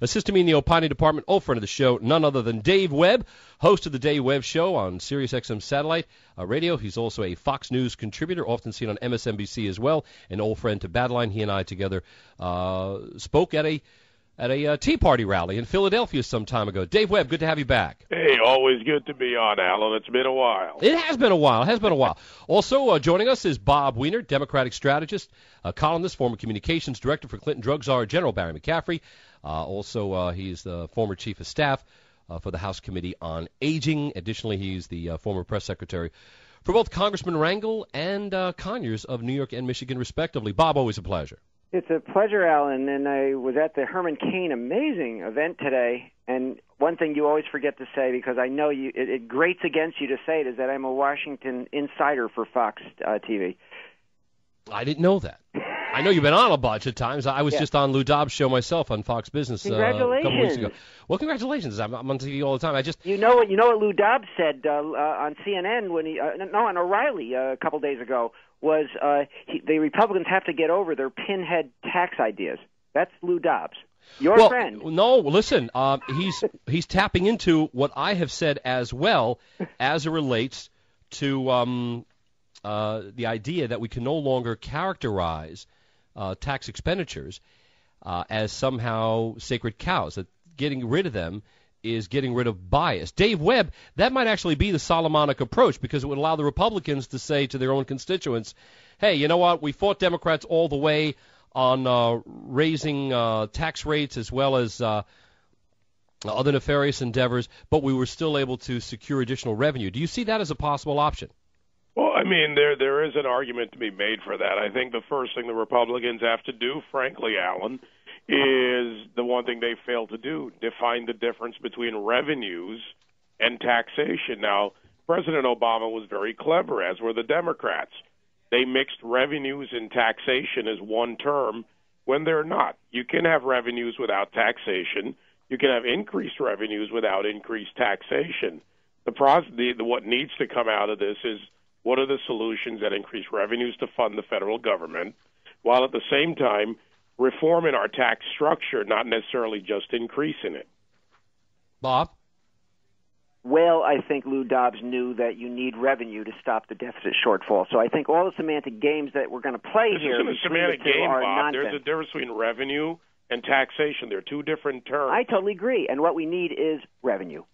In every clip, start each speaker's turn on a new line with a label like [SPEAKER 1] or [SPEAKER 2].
[SPEAKER 1] Assisting me in the opining department, old friend of the show, none other than Dave Webb, host of the Dave Webb Show on SiriusXM Satellite Radio. He's also a Fox News contributor, often seen on MSNBC as well. An old friend to Badline. He and I together spoke at a Tea Party rally in Philadelphia some time ago. Dave Webb, good to have you back.
[SPEAKER 2] Hey, always good to be on, Alan. It's been a while.
[SPEAKER 1] It has been a while. Also joining us is Bob Weiner, Democratic strategist, columnist, former communications director for Clinton drug czar General Barry McCaffrey. He's the former chief of staff for the House Committee on Aging. Additionally, he's the former press secretary for both Congressman Rangel and Conyers of New York and Michigan, respectively. Bob, always a pleasure.
[SPEAKER 3] It's a pleasure, Alan, and I was at the Herman Cain amazing event today, and one thing you always forget to say, because I know it grates against you to say it, is that I'm a Washington insider for Fox TV.
[SPEAKER 1] I didn't know that. I know you've been on a bunch of times. I was just on Lou Dobbs' show myself on Fox Business a couple weeks ago. Well, congratulations. I'm on TV all the time. You know what Lou Dobbs said on CNN on O'Reilly a couple days ago was the Republicans have to get over their pinhead tax ideas. That's Lou Dobbs. Your friend. No, listen, he's tapping into what I have said as well as it relates to the idea that we can no longer characterize tax expenditures as somehow sacred cows, that getting rid of them is getting rid of bias. Dave Webb, that might actually be the Solomonic approach, because it would allow the Republicans to say to their own constituents, hey, you know what, we fought Democrats all the way on raising tax rates as well as other nefarious endeavors, but we were still able to secure additional revenue. Do you see that as a possible option?
[SPEAKER 2] Well, I mean, there is an argument to be made for that. I think the first thing the Republicans have to do, frankly, Alan, is the one thing they failed to do, define the difference between revenues and taxation. Now, President Obama was very clever, as were the Democrats. They mixed revenues and taxation as one term when they're not. You can have revenues without taxation. You can have increased revenues without increased taxation. What needs to come out of this is, what are the solutions that increase revenues to fund the federal government, while at the same time reforming our tax structure, not necessarily just increasing it?
[SPEAKER 1] Bob?
[SPEAKER 3] Well, I think Lou Dobbs knew that you need revenue to stop the deficit shortfall. So I think all the semantic games that we're going to play here
[SPEAKER 2] isn't a semantic game,
[SPEAKER 3] are
[SPEAKER 2] Bob.
[SPEAKER 3] nonsense.
[SPEAKER 2] There's a difference between revenue and taxation. They're two different terms.
[SPEAKER 3] I totally agree. And what we need is revenue.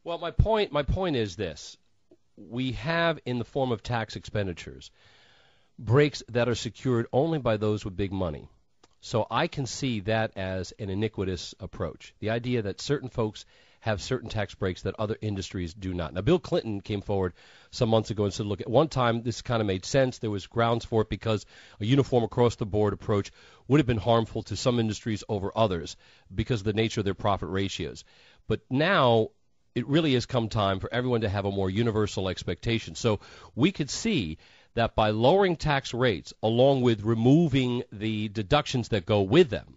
[SPEAKER 1] Well, my point is this. We have, in the form of tax expenditures, breaks that are secured only by those with big money. So I can see that as an iniquitous approach. The idea that certain folks have certain tax breaks that other industries do not. Now, Bill Clinton came forward some months ago and said, look, at one time this kind of made sense. There was grounds for it because a uniform across-the-board approach would have been harmful to some industries over others because of the nature of their profit ratios. But now it really has come time for everyone to have a more universal expectation. So we could see that by lowering tax rates, along with removing the deductions that go with them,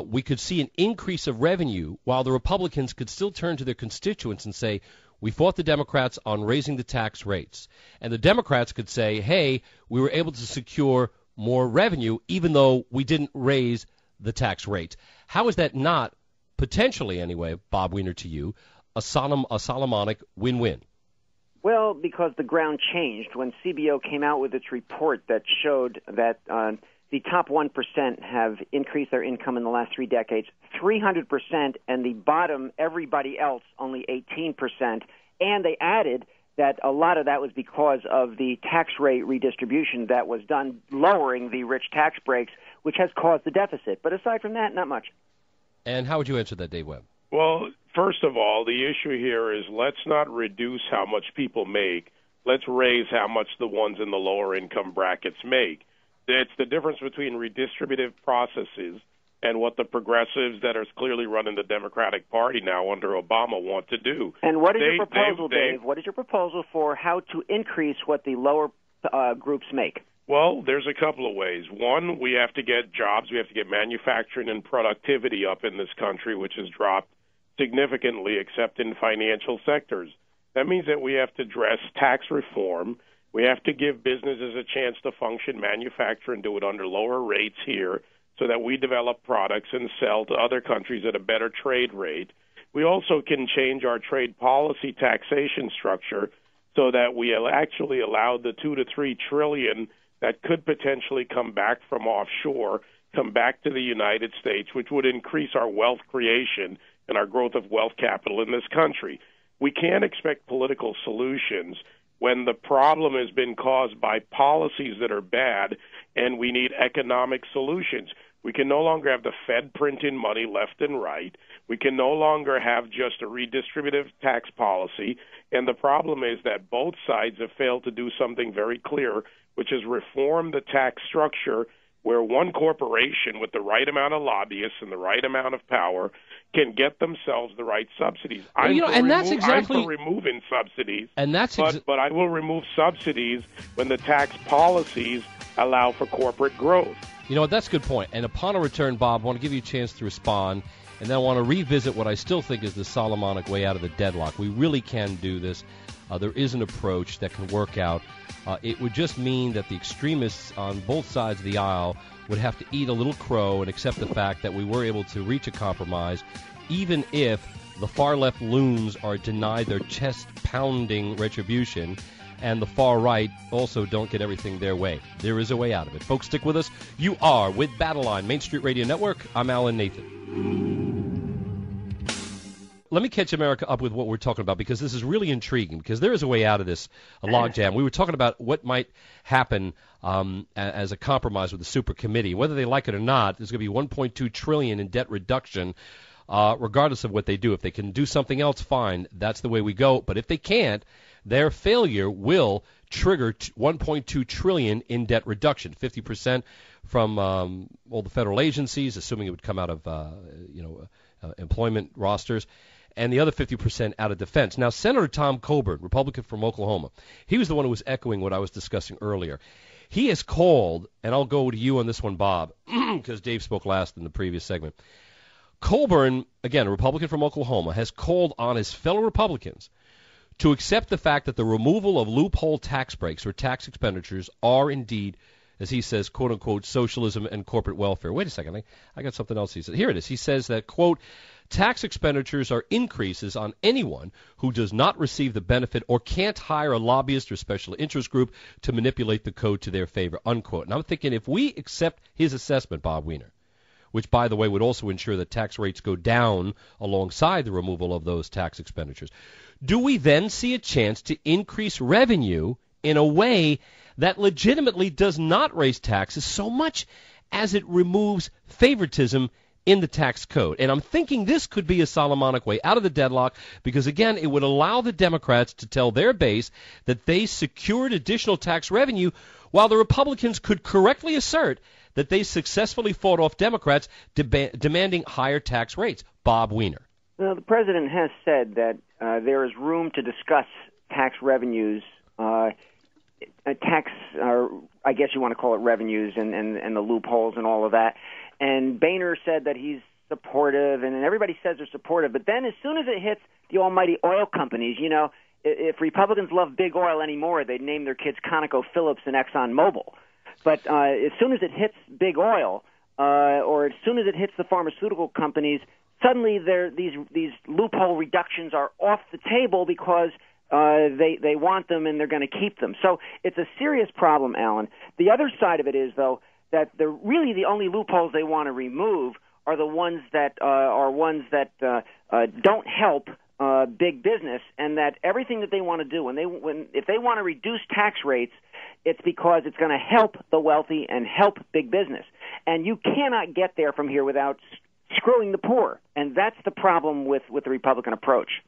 [SPEAKER 1] we could see an increase of revenue, while the Republicans could still turn to their constituents and say, we fought the Democrats on raising the tax rates. And the Democrats could say, hey, we were able to secure more revenue even though we didn't raise the tax rates. How is that not, potentially anyway, Bob Weiner, to you, a Solomonic win-win?
[SPEAKER 3] Well, because the ground changed when CBO came out with its report that showed that the top 1% have increased their income in the last 3 decades 300%, and the bottom, everybody else, only 18%. And they added that a lot of that was because of the tax rate redistribution that was done, lowering the rich tax breaks, which has caused the deficit. But aside from that, not much.
[SPEAKER 1] And how would you answer that, Dave Webb?
[SPEAKER 2] Well, first of all, the issue here is let's not reduce how much people make. Let's raise how much the ones in the lower income brackets make. It's the difference between redistributive processes and what the progressives that are clearly running the Democratic Party now under Obama want to do.
[SPEAKER 3] And what is your proposal, Dave? What is your proposal for how to increase what the lower groups make?
[SPEAKER 2] Well, there's a couple of ways. One, we have to get jobs. We have to get manufacturing and productivity up in this country, which has dropped significantly, except in financial sectors. That means that we have to address tax reform. We have to give businesses a chance to function, manufacture, and do it under lower rates here so that we develop products and sell to other countries at a better trade rate. We also can change our trade policy taxation structure so that we actually allow the 2 to 3 trillion that could potentially come back from offshore come back to the United States, which would increase our wealth creation and our growth of wealth capital in this country. We can't expect political solutions when the problem has been caused by policies that are bad, and we need economic solutions. We can no longer have the Fed printing money left and right. We can no longer have just a redistributive tax policy. And the problem is that both sides have failed to do something very clear, which is reform the tax structure where one corporation with the right amount of lobbyists and the right amount of power can get themselves the right subsidies. I'm for removing subsidies, but I will remove subsidies when the tax policies allow for corporate growth.
[SPEAKER 1] You know what? That's a good point. And upon a return, Bob, I want to give you a chance to respond, and then I want to revisit what I still think is the Solomonic way out of the deadlock. We really can do this. There is an approach that can work out. It would just mean that the extremists on both sides of the aisle would have to eat a little crow and accept the fact that we were able to reach a compromise, even if the far-left loons are denied their chest-pounding retribution, and the far right also don't get everything their way. There is a way out of it. Folks, stick with us. You are with Battle Line, Main Street Radio Network. I'm Alan Nathan. Let me catch America up with what we're talking about, because this is really intriguing, because there is a way out of this logjam. We were talking about what might happen as a compromise with the super committee. Whether they like it or not, there's going to be $1.2 trillion in debt reduction, regardless of what they do. If they can do something else, fine. That's the way we go. But if they can't, their failure will trigger $1.2 trillion in debt reduction, 50% from all the federal agencies, assuming it would come out of employment rosters, and the other 50% out of defense. Now, Senator Tom Coburn, Republican from Oklahoma, he was the one who was echoing what I was discussing earlier. He has called, and I'll go to you on this one, Bob, because Dave spoke last in the previous segment. Coburn, again, a Republican from Oklahoma, has called on his fellow Republicans to accept the fact that the removal of loophole tax breaks or tax expenditures are indeed, as he says, quote-unquote, socialism and corporate welfare. Wait a second. I got something else he said. Here it is. He says that, quote, tax expenditures are increases on anyone who does not receive the benefit or can't hire a lobbyist or special interest group to manipulate the code to their favor, unquote. And I'm thinking, if we accept his assessment, Bob Weiner, which, by the way, would also ensure that tax rates go down alongside the removal of those tax expenditures, do we then see a chance to increase revenue in a way that legitimately does not raise taxes so much as it removes favoritism in the tax code? And I'm thinking this could be a Solomonic way out of the deadlock, because, again, it would allow the Democrats to tell their base that they secured additional tax revenue, while the Republicans could correctly assert that they successfully fought off Democrats demanding higher tax rates. Bob Weiner.
[SPEAKER 3] Well, the president has said that there is room to discuss tax revenues, I guess you want to call it revenues, and the loopholes and all of that. And Boehner said that he's supportive, and everybody says they're supportive. But then as soon as it hits the almighty oil companies, if Republicans love big oil anymore, they'd name their kids ConocoPhillips and ExxonMobil. But as soon as it hits big oil, or as soon as it hits the pharmaceutical companies, suddenly these loophole reductions are off the table because they want them and they're going to keep them. So it's a serious problem, Alan. The other side of it is, though, that the only loopholes they want to remove are the ones that don't help big business, and that everything that they want to do if they want to reduce tax rates, it's because it's going to help the wealthy and help big business. And you cannot get there from here without screwing the poor, and that's the problem with the Republican approach.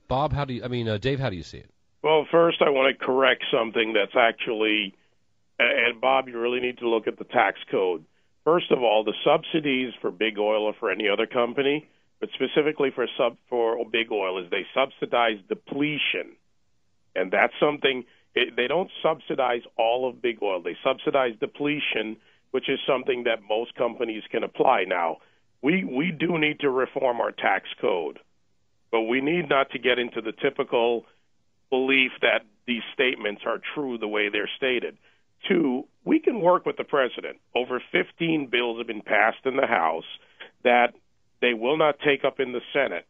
[SPEAKER 1] Bob, Dave, how do you see it?
[SPEAKER 2] Well, first I want to correct something that's actually, and Bob, you really need to look at the tax code. First of all, the subsidies for big oil or for any other company, but specifically for big oil, is they subsidize depletion, and that's something. They don't subsidize all of big oil. They subsidize depletion, which is something that most companies can apply. Now, we do need to reform our tax code, but we need not to get into the typical belief that these statements are true the way they're stated. Two, we can work with the president. Over 15 bills have been passed in the House that they will not take up in the Senate.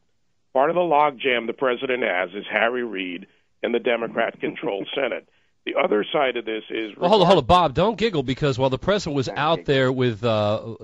[SPEAKER 2] Part of the logjam the president has is Harry Reid and the Democrat-controlled Senate. The other side of this is...
[SPEAKER 1] Well, hold on, Bob. Don't giggle, because while the president was out there with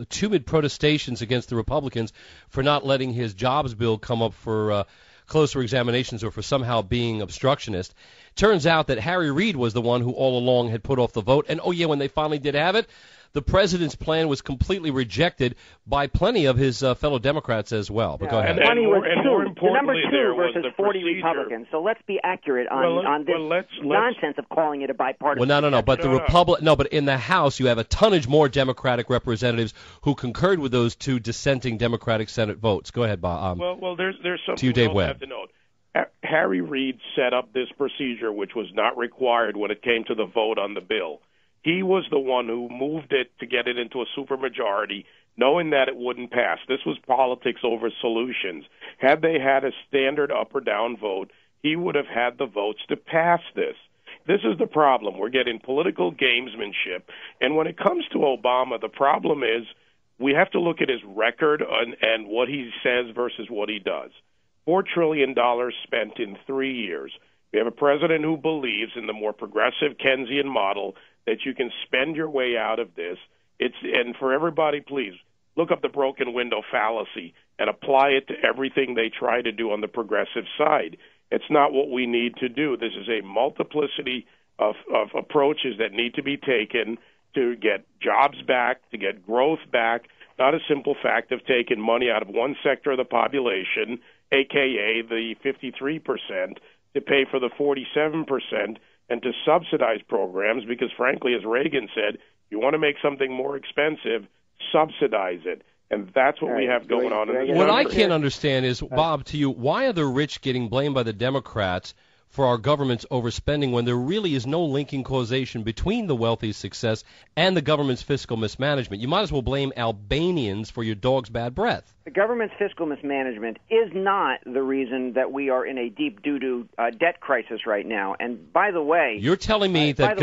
[SPEAKER 1] timid protestations against the Republicans for not letting his jobs bill come up for closer examinations or for somehow being obstructionist, turns out that Harry Reid was the one who all along had put off the vote. And, oh, yeah, when they finally did have it, the president's plan was completely rejected by plenty of his fellow Democrats as well. But go ahead.
[SPEAKER 2] And more
[SPEAKER 3] the number two versus 40
[SPEAKER 2] procedure.
[SPEAKER 3] Republicans. So let's be accurate on this nonsense of calling it a bipartisan.
[SPEAKER 1] Well, no. But but in the House you have a tonnage more Democratic representatives who concurred with those two dissenting Democratic Senate votes. Go ahead, Bob.
[SPEAKER 2] There's something
[SPEAKER 1] to you, Dave Webb.
[SPEAKER 2] Have to note. Harry Reid set up this procedure, which was not required when it came to the vote on the bill. He was the one who moved it to get it into a supermajority, knowing that it wouldn't pass. This was politics over solutions. Had they had a standard up or down vote, he would have had the votes to pass this. This is the problem. We're getting political gamesmanship. And when it comes to Obama, the problem is we have to look at his record and what he says versus what he does. $4 trillion spent in 3 years. We have a president who believes in the more progressive Keynesian model that you can spend your way out of this. And for everybody, please, look up the broken window fallacy and apply it to everything they try to do on the progressive side. It's not what we need to do. This is a multiplicity of approaches that need to be taken to get jobs back, to get growth back, not a simple fact of taking money out of one sector of the population, a.k.a. the 53%, to pay for the 47%, and to subsidize programs, because frankly, as Reagan said, you want to make something more expensive, subsidize it. And that's what we have going on in this country.
[SPEAKER 1] What I can't understand is, Bob, to you, why are the rich getting blamed by the Democrats for our government's overspending when there really is no linking causation between the wealthy's success and the government's fiscal mismanagement? You might as well blame Albanians for your dog's bad breath.
[SPEAKER 3] The government's fiscal mismanagement is not the reason that we are in a deep doo-doo debt crisis right now. And by the way,
[SPEAKER 1] you're telling me that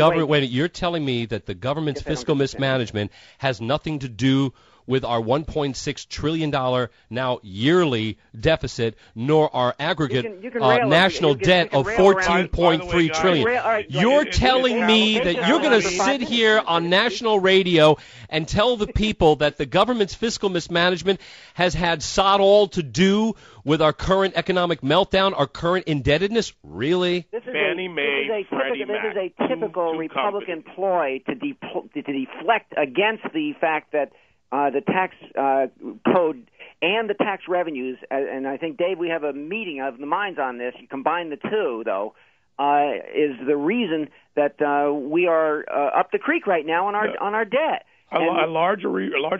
[SPEAKER 1] you're telling me that the government's fiscal mismanagement has nothing to do with our $1.6 trillion now yearly deficit, nor our aggregate national debt of $14.3 trillion. You're telling me that you're going to sit here on national radio and tell the people that the government's fiscal mismanagement has had sod all to do with our current economic meltdown, our current indebtedness? Really?
[SPEAKER 3] This is a typical Republican ploy to deflect against the fact that the tax code and the tax revenues, and I think, Dave, we have a meeting of the minds on this. You combine the two, though, is the reason that we are up the creek right now on our debt.
[SPEAKER 2] A large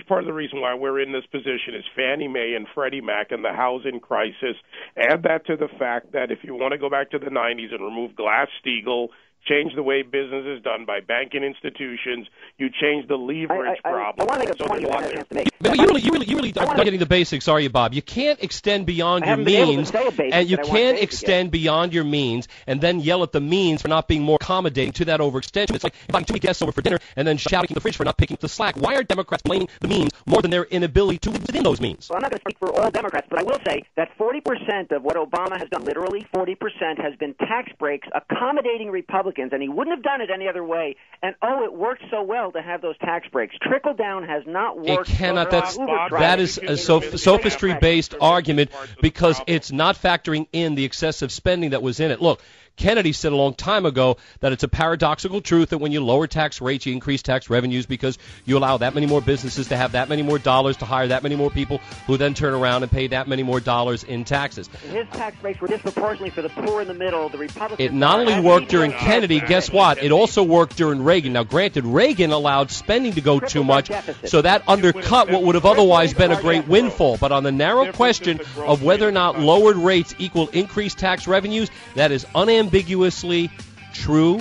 [SPEAKER 2] part of the reason why we're in this position is Fannie Mae and Freddie Mac and the housing crisis. Add that to the fact that if you want to go back to the 90s and remove Glass-Steagall, change the way business is done by banking institutions, you change the leverage problem.
[SPEAKER 3] I want to make a point you want a chance to make.
[SPEAKER 1] But you really are not getting the basics, are you, Bob? You can't extend beyond your means, and you can't extend beyond your means and then yell at the means for not being more accommodating to that overextension. It's like inviting too many guests over for dinner and then shouting at the fridge for not picking up the slack. Why are Democrats blaming the means more than their inability to live within those means?
[SPEAKER 3] Well, I'm not going to speak for all Democrats, but I will say that 40% of what Obama has done, literally 40%, has been tax breaks accommodating Republicans, and he wouldn't have done it any other way. And, it worked so well to have those tax breaks. Trickle down has not worked.
[SPEAKER 1] It cannot. That is a sophistry-based argument because it's not factoring in the excessive spending that was in it. Look, Kennedy said a long time ago that it's a paradoxical truth that when you lower tax rates, you increase tax revenues because you allow that many more businesses to have that many more dollars to hire that many more people who then turn around and pay that many more dollars in taxes.
[SPEAKER 3] His tax rates were disproportionately for the poor in the middle, the Republicans.
[SPEAKER 1] It not only worked during Kennedy, guess what? It also worked during Reagan. Now, granted, Reagan allowed spending to go too much, so that undercut what would have otherwise been a great windfall. But on the narrow question of whether or not lowered rates equal increased tax revenues, that is unambiguously true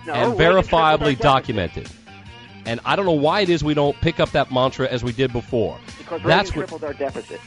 [SPEAKER 1] and verifiably documented. And I don't know why it is we don't pick up that mantra as we did before.
[SPEAKER 3] Because Reagan tripled our deficit.